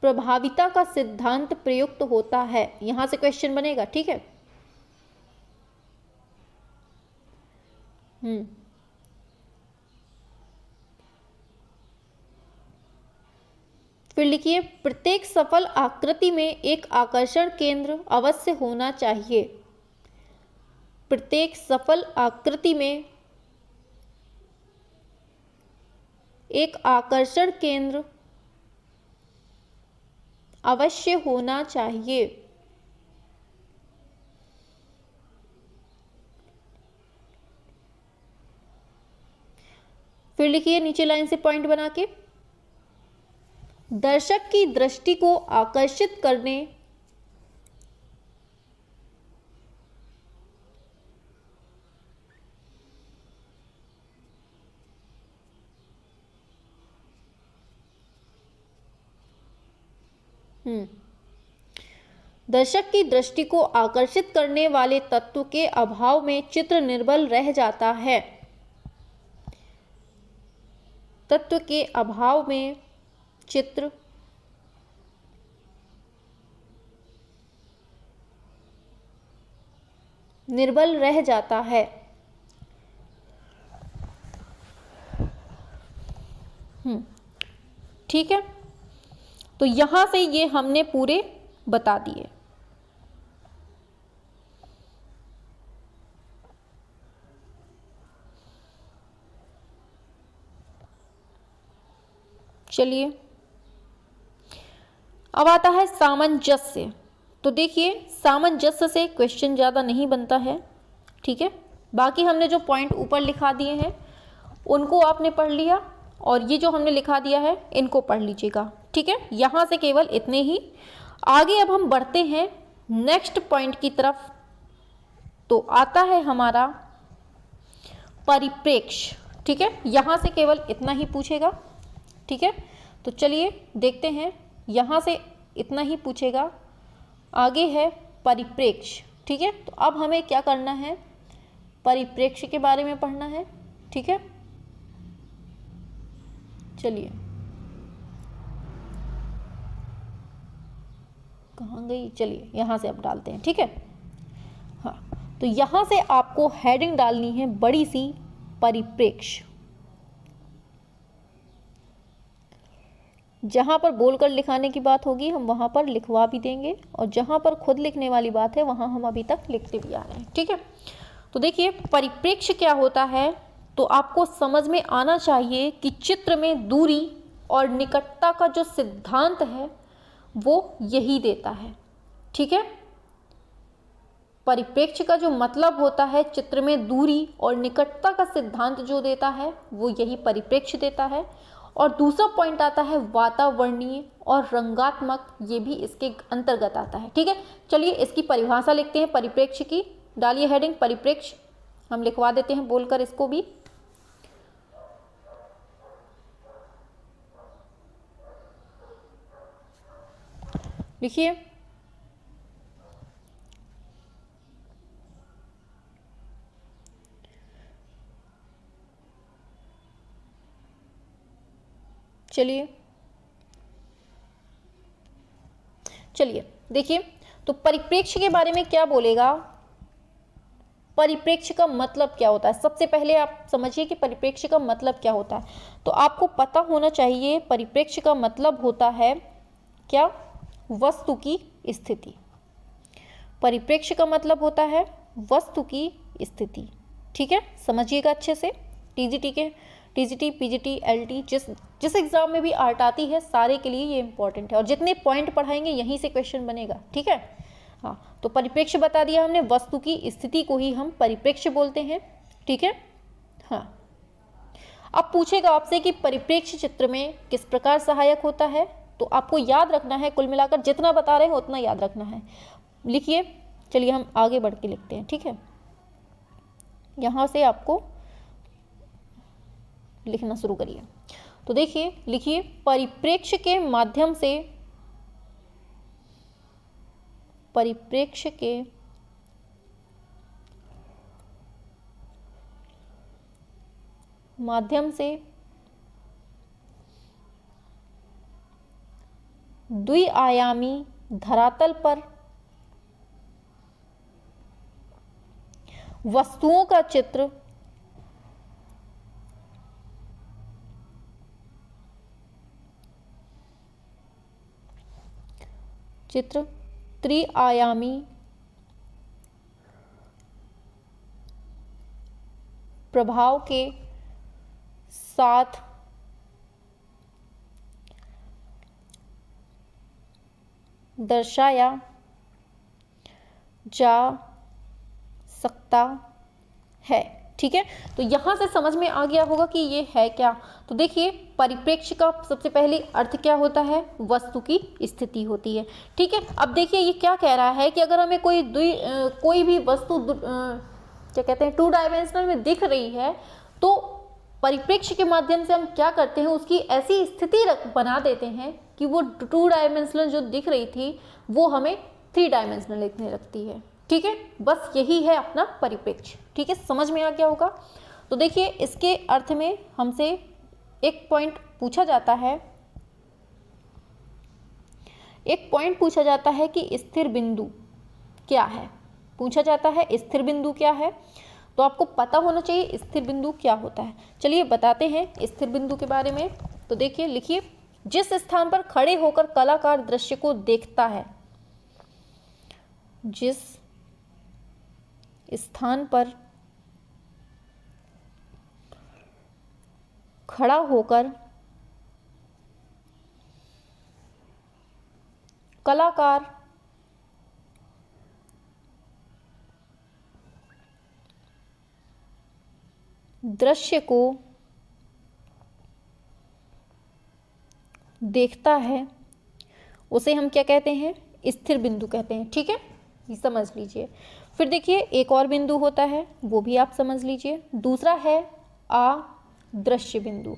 प्रभाविता का सिद्धांत प्रयुक्त होता है। यहां से क्वेश्चन बनेगा। ठीक है, फिर लिखिए। प्रत्येक सफल आकृति में एक आकर्षण केंद्र अवश्य होना चाहिए। प्रत्येक सफल आकृति में एक आकर्षण केंद्र अवश्य होना चाहिए। फिर लिखिए नीचे लाइन से पॉइंट बना के। दर्शक की दृष्टि को आकर्षित करने दर्शक की दृष्टि को आकर्षित करने वाले तत्व के अभाव में चित्र निर्बल रह जाता है। तत्व के अभाव में चित्र निर्बल रह जाता है। ठीक है, तो यहां से ये हमने पूरे बता दिए। चलिए अब आता है सामंजस्य। तो देखिए सामंजस्य से क्वेश्चन ज़्यादा नहीं बनता है, ठीक है। बाकी हमने जो पॉइंट ऊपर लिखा दिए हैं उनको आपने पढ़ लिया, और ये जो हमने लिखा दिया है इनको पढ़ लीजिएगा, ठीक है। यहाँ से केवल इतने ही। आगे अब हम बढ़ते हैं नेक्स्ट पॉइंट की तरफ। तो आता है हमारा परिप्रेक्ष्य, ठीक है। यहाँ से केवल इतना ही पूछेगा, ठीक है। तो चलिए देखते हैं, यहाँ से इतना ही पूछेगा। आगे है परिप्रेक्ष्य, ठीक है। तो अब हमें क्या करना है, परिप्रेक्ष्य के बारे में पढ़ना है, ठीक है। चलिए कहाँ गई, चलिए यहाँ से अब डालते हैं, ठीक है। हाँ, तो यहाँ से आपको हेडिंग डालनी है बड़ी सी, परिप्रेक्ष्य। जहाँ पर बोलकर लिखाने की बात होगी हम वहाँ पर लिखवा भी देंगे, और जहाँ पर खुद लिखने वाली बात है वहाँ हम अभी तक लिखते भी आ रहे हैं, ठीक है। तो देखिए परिप्रेक्ष्य क्या होता है, तो आपको समझ में आना चाहिए कि चित्र में दूरी और निकटता का जो सिद्धांत है वो यही देता है, ठीक है। परिप्रेक्ष्य का जो मतलब होता है, चित्र में दूरी और निकटता का सिद्धांत जो देता है वो यही परिप्रेक्ष्य देता है। और दूसरा पॉइंट आता है वातावरणीय और रंगात्मक, ये भी इसके अंतर्गत आता है, ठीक है। चलिए इसकी परिभाषा लिखते हैं परिप्रेक्ष्य की। डालिए हेडिंग परिप्रेक्ष्य, हम लिखवा देते हैं बोलकर इसको भी। लिखिए चलिए देखिए, तो परिप्रेक्ष्य के बारे में क्या बोलेगा, परिप्रेक्ष्य का मतलब क्या होता है। सबसे पहले आप समझिए कि परिप्रेक्ष्य का मतलब क्या होता है। तो आपको पता होना चाहिए परिप्रेक्ष्य का मतलब होता है क्या, वस्तु की स्थिति। परिप्रेक्ष्य का मतलब होता है वस्तु की स्थिति, ठीक है। समझिएगा अच्छे से। टीजीटी पीजीटी एलटी जिस एग्जाम में भी आर्ट आती है सारे के लिए ये इंपॉर्टेंट है, और जितने पॉइंट पढ़ाएंगे यहीं से क्वेश्चन बनेगा, ठीक है। हाँ, तो परिप्रेक्ष्य बता दिया हमने, वस्तु की स्थिति को ही हम परिप्रेक्ष्य बोलते हैं, ठीक है। हाँ, अब पूछेगा आपसे कि परिप्रेक्ष्य चित्र में किस प्रकार सहायक होता है। तो आपको याद रखना है, कुल मिलाकर जितना बता रहे हैं उतना याद रखना है। लिखिए, चलिए हम आगे बढ़ के लिखते हैं, ठीक है। यहाँ से आपको लिखना शुरू करिए। तो देखिए, लिखिए परिप्रेक्ष्य के माध्यम से, परिप्रेक्ष्य के माध्यम से द्विआयामी धरातल पर वस्तुओं का चित्र त्रिआयामी प्रभाव के साथ दर्शाया जा सकता है, ठीक है। तो यहां से समझ में आ गया होगा कि ये है क्या। तो देखिए परिप्रेक्ष्य का सबसे पहले अर्थ क्या होता है, वस्तु की स्थिति होती है, ठीक है। अब देखिए ये क्या कह रहा है कि अगर हमें कोई भी वस्तु क्या कहते हैं 2 डायमेंशनल में दिख रही है, तो परिप्रेक्ष्य के माध्यम से हम क्या करते हैं, उसकी ऐसी स्थिति बना देते हैं कि वो 2 डायमेंशनल जो दिख रही थी वो हमें 3 डायमेंशनल दिखने लगती है, ठीक है। बस यही है अपना परिप्रेक्ष्य, ठीक है। समझ में आ गया होगा। तो देखिए इसके अर्थ में हमसे एक पॉइंट पूछा जाता है, कि स्थिर बिंदु क्या है। पूछा जाता है स्थिर बिंदु क्या है, तो आपको पता होना चाहिए स्थिर बिंदु क्या होता है। चलिए बताते हैं स्थिर बिंदु के बारे में। तो देखिए, लिखिए जिस स्थान पर खड़े होकर कलाकार दृश्य को देखता है, जिस स्थान पर खड़ा होकर कलाकार दृश्य को देखता है उसे हम क्या कहते हैं? स्थिर बिंदु कहते हैं। ठीक है, ये समझ लीजिए। फिर देखिए एक और बिंदु होता है, वो भी आप समझ लीजिए। दूसरा है अदृश्य बिंदु।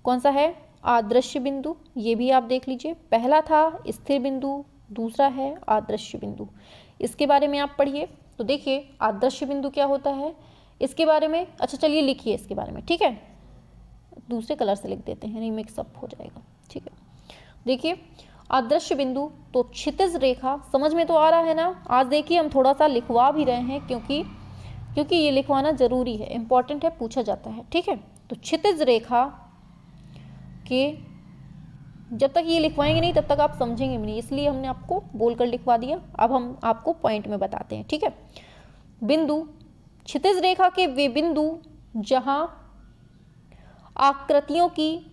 कौन सा है? अदृश्य बिंदु। ये भी आप देख लीजिए। पहला था स्थिर बिंदु, दूसरा है अदृश्य बिंदु। इसके बारे में आप पढ़िए। तो देखिए अदृश्य बिंदु क्या होता है इसके बारे में। अच्छा चलिए लिखिए इसके बारे में। ठीक है, दूसरे कलर से लिख देते हैं, नहीं मिक्सअप हो जाएगा। ठीक है, देखिए अदृश्य बिंदु तो क्षितिज रेखा। समझ में तो आ रहा है ना? आज देखिए हम थोड़ा सा लिखवा भी रहे हैं क्योंकि ये लिखवाना जरूरी है, इंपॉर्टेंट है, पूछा जाता है। ठीक है, तो क्षितिज रेखा के जब तक ये लिखवाएंगे नहीं तब तक आप समझेंगे भी नहीं, इसलिए हमने आपको बोलकर लिखवा दिया। अब हम आपको पॉइंट में बताते हैं। ठीक है, बिंदु क्षितिज रेखा के वे बिंदु जहां आकृतियों की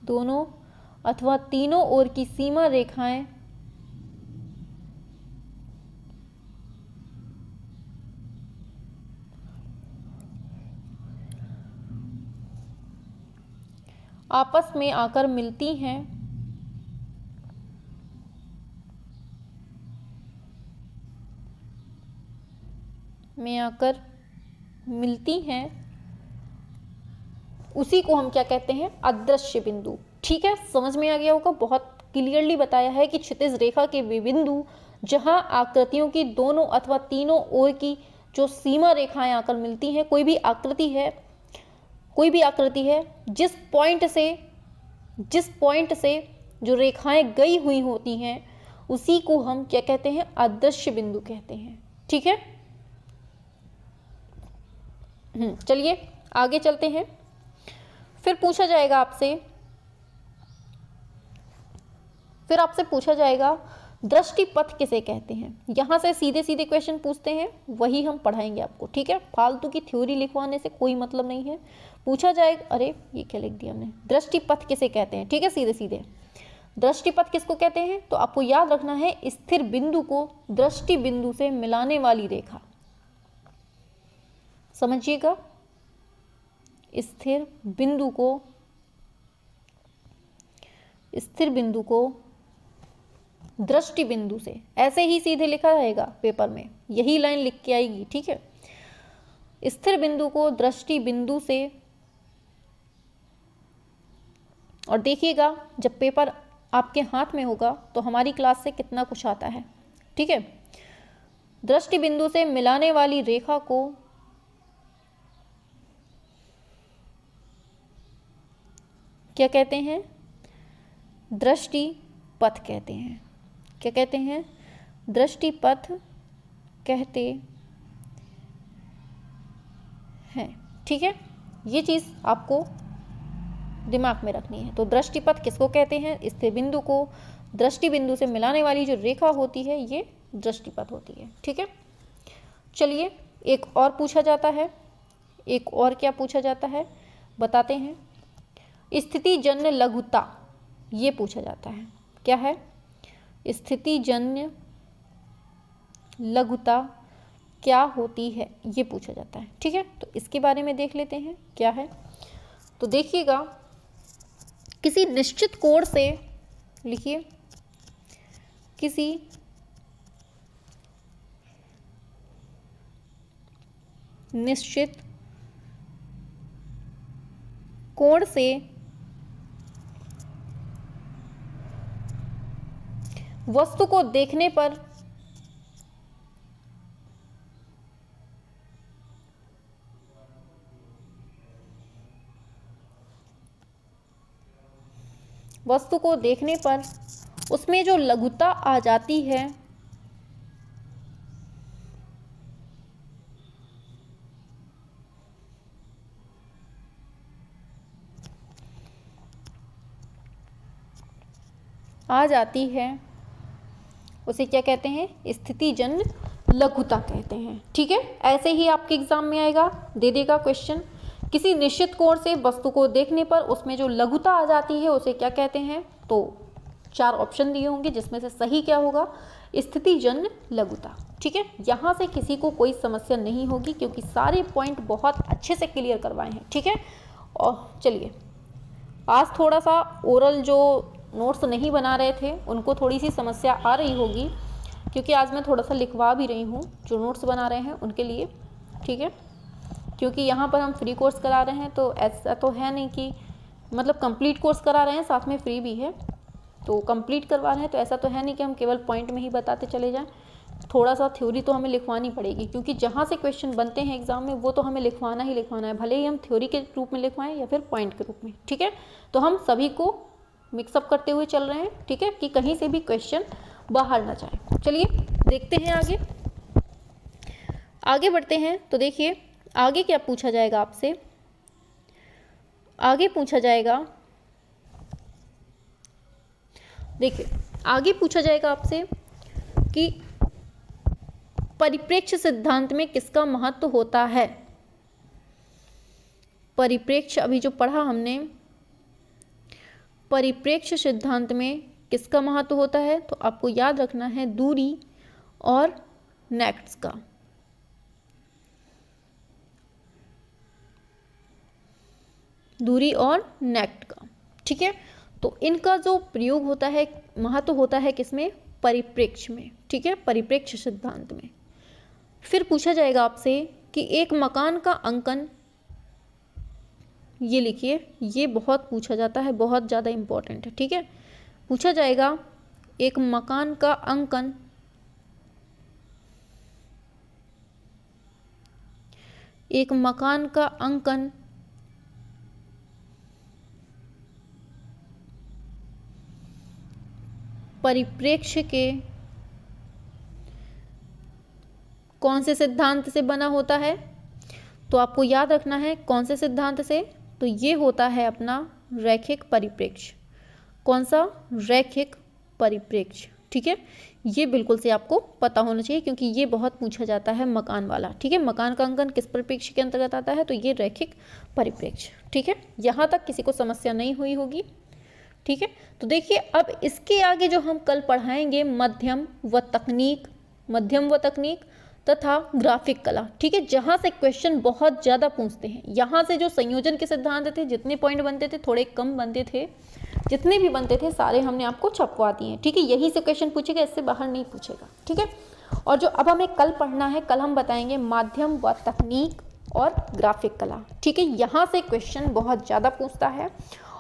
दोनों अथवा तीनों ओर की सीमा रेखाएं आपस में आकर मिलती हैं, उसी को हम क्या कहते हैं? अदृश्य बिंदु। ठीक है, समझ में आ गया होगा। बहुत क्लियरली बताया है कि क्षितिज रेखा के वे बिंदु जहां आकृतियों की दोनों अथवा तीनों ओर की जो सीमा रेखाएं आकर मिलती हैं, कोई भी आकृति है जिस पॉइंट से जो रेखाएं गई हुई होती हैं उसी को हम क्या कहते हैं? अदृश्य बिंदु कहते हैं। ठीक है, चलिए आगे चलते हैं। फिर आपसे पूछा जाएगा दृष्टिपथ किसे कहते हैं। यहां से सीधे सीधे क्वेश्चन पूछते हैं, वही हम पढ़ाएंगे आपको। ठीक है, फालतू की थ्योरी लिखवाने से कोई मतलब नहीं है। पूछा जाएगा, अरे ये क्या लिख दिया हमने, दृष्टिपथ किसे कहते हैं। ठीक है, सीधे सीधे दृष्टिपथ किसको कहते हैं? तो आपको याद रखना है स्थिर बिंदु को दृष्टि बिंदु से मिलाने वाली रेखा। समझिएगा, स्थिर बिंदु को दृष्टि बिंदु से, ऐसे ही सीधे लिखा रहेगा पेपर में, यही लाइन लिख के आएगी। ठीक है, स्थिर बिंदु को दृष्टि बिंदु से। और देखिएगा जब पेपर आपके हाथ में होगा तो हमारी क्लास से कितना कुछ आता है। ठीक है, दृष्टि बिंदु से मिलाने वाली रेखा को क्या कहते हैं? दृष्टिपथ कहते हैं। क्या कहते हैं? दृष्टिपथ कहते हैं। ठीक है, ये चीज आपको दिमाग में रखनी है। तो दृष्टिपथ किसको कहते हैं? स्थिर बिंदु को दृष्टि बिंदु से मिलाने वाली जो रेखा होती है ये दृष्टिपथ होती है। ठीक है, चलिए एक और पूछा जाता है। एक और क्या पूछा जाता है बताते हैं। स्थितिजन्य लघुता, ये पूछा जाता है। क्या है? स्थितिजन्य लघुता क्या होती है, ये पूछा जाता है। ठीक है, तो इसके बारे में देख लेते हैं क्या है। तो देखिएगा, किसी निश्चित कोण से, लिखिए, किसी निश्चित कोण से वस्तु को देखने पर उसमें जो लघुता आ जाती है आ जाती है उसे क्या कहते हैं, स्थितिजन्य लघुता कहते हैं। ठीक है, ऐसे ही आपके एग्जाम में आएगा, दे देगा क्वेश्चन, किसी निश्चित कोण से वस्तु को देखने पर उसमें जो लघुता आ जाती है उसे क्या कहते हैं। तो 4 ऑप्शन दिए होंगे जिसमें से सही क्या होगा, स्थितिजन्य लघुता। ठीक है, यहाँ से किसी को कोई समस्या नहीं होगी क्योंकि सारे पॉइंट बहुत अच्छे से क्लियर करवाए हैं। ठीक है, और चलिए आज थोड़ा सा ओरल जो नोट्स नहीं बना रहे थे उनको थोड़ी सी समस्या आ रही होगी क्योंकि आज मैं थोड़ा सा लिखवा भी रही हूँ जो नोट्स बना रहे हैं उनके लिए। ठीक है, क्योंकि यहाँ पर हम फ्री कोर्स करा रहे हैं तो ऐसा तो है नहीं कि मतलब कंप्लीट कोर्स करा रहे हैं साथ में फ्री भी है, तो कंप्लीट करवा रहे हैं तो ऐसा तो है नहीं कि हम केवल पॉइंट में ही बताते चले जाएं। थोड़ा सा थ्योरी तो हमें लिखवानी पड़ेगी क्योंकि जहाँ से क्वेश्चन बनते हैं एग्जाम में वो तो हमें लिखवाना ही लिखवाना है, भले ही हम थ्योरी के रूप में लिखवाएं या फिर पॉइंट के रूप में। ठीक है, तो हम सभी को मिक्सअप करते हुए चल रहे हैं। ठीक है, कि कहीं से भी क्वेश्चन बाहर ना जाए। चलिए देखते हैं आगे बढ़ते हैं। तो देखिए आगे क्या पूछा जाएगा आपसे, आगे पूछा जाएगा, देखिए आगे पूछा जाएगा आपसे कि परिप्रेक्ष्य सिद्धांत में किसका महत्व होता है। परिप्रेक्ष्य अभी जो पढ़ा हमने, परिप्रेक्ष्य सिद्धांत में किसका महत्व होता है, तो आपको याद रखना है दूरी और नेक्ट्स का। दूरी और नेक्ट का। ठीक है, तो इनका जो प्रयोग होता है, महत्व होता है किसमें, परिप्रेक्ष्य में। ठीक है, परिप्रेक्ष्य सिद्धांत में। फिर पूछा जाएगा आपसे कि एक मकान का अंकन, ये लिखिए, ये बहुत पूछा जाता है, बहुत ज़्यादा इम्पोर्टेंट है। ठीक है, पूछा जाएगा एक मकान का अंकन परिप्रेक्ष्य के कौन से सिद्धांत से बना होता है, तो आपको याद रखना है कौन से सिद्धांत से, तो ये होता है अपना रैखिक परिप्रेक्ष्य। कौन सा, रैखिक परिप्रेक्ष्य। ठीक है, ये बिल्कुल से आपको पता होना चाहिए क्योंकि ये बहुत पूछा जाता है मकान वाला। ठीक है, मकान का अंकन किस परिप्रेक्ष्य के अंतर्गत आता है, तो ये रैखिक परिप्रेक्ष्य। ठीक है, यहाँ तक किसी को समस्या नहीं हुई होगी। ठीक है, तो देखिए अब इसके आगे जो हम कल पढ़ाएंगे मध्यम व तकनीक तथा ग्राफिक कला। ठीक है, जहाँ से क्वेश्चन बहुत ज़्यादा पूछते हैं। यहाँ से जो संयोजन के सिद्धांत थे, जितने पॉइंट बनते थे, थोड़े कम बनते थे, जितने भी बनते थे सारे हमने आपको छपवा दिए हैं। ठीक है, यही से क्वेश्चन पूछेगा, इससे बाहर नहीं पूछेगा। ठीक है, और जो अब हमें कल पढ़ना है, कल हम बताएंगे माध्यम व तकनीक और ग्राफिक कला। ठीक है, यहाँ से क्वेश्चन बहुत ज़्यादा पूछता है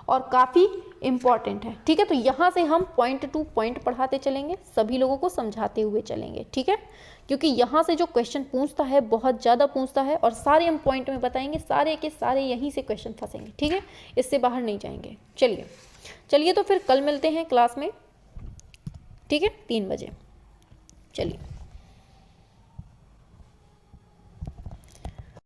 और काफ़ी इम्पॉर्टेंट है। ठीक है, तो यहाँ से हम पॉइंट टू पॉइंट पढ़ाते चलेंगे, सभी लोगों को समझाते हुए चलेंगे। ठीक है, क्योंकि यहाँ से जो क्वेश्चन पूछता है बहुत ज़्यादा पूछता है और सारे हम पॉइंट में बताएंगे, सारे के सारे यहीं से क्वेश्चन फंसेंगे। ठीक है, इससे बाहर नहीं जाएंगे। चलिए तो फिर कल मिलते हैं क्लास में। ठीक है, 3 बजे। चलिए।